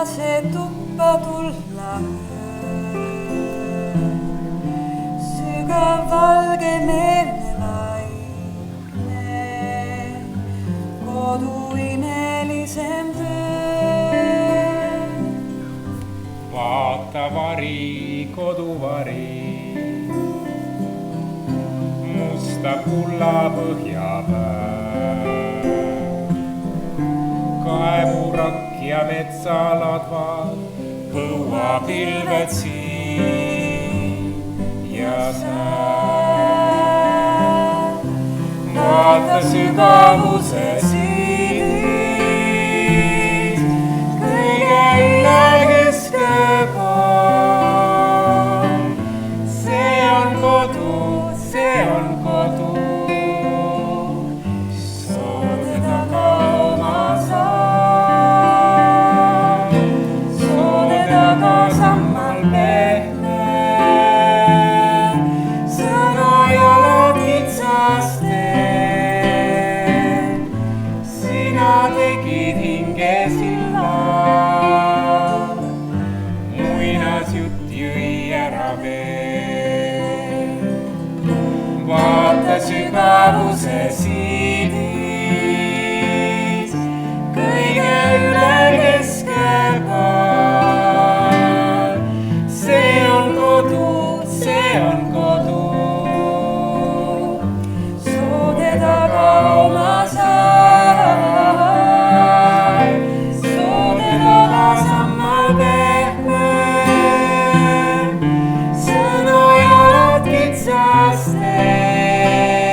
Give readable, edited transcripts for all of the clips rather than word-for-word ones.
lase tuppa tulla. Sügav valge meelelaine, kodu imelisem töö. Vaata vari, koduvari, musta kulla põhja peal. Kaevurakk ja metsaladvad, põuapilved siin ja seal. Vaata sügavuse siidis, kõige üle keskpool. See on kodu, see on kodu. Soode taga oma saal, soode taga sammal pehme. Sõnajalad kitsast teen, sina tegid hinge silla. Muinasjutt jõi ära veel. Vaata sügavuse siidis, kõige üle keskpool. See on kodu, see on kodu. Soode taga oma saal, soode taga sammal pehme. Sõnajalad kitsast teen,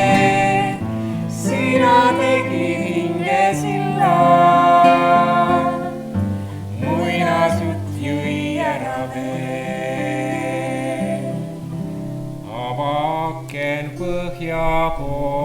sina tegid hinge silla. Muinasjutt jõi ära veel. Ava aken põhja pool.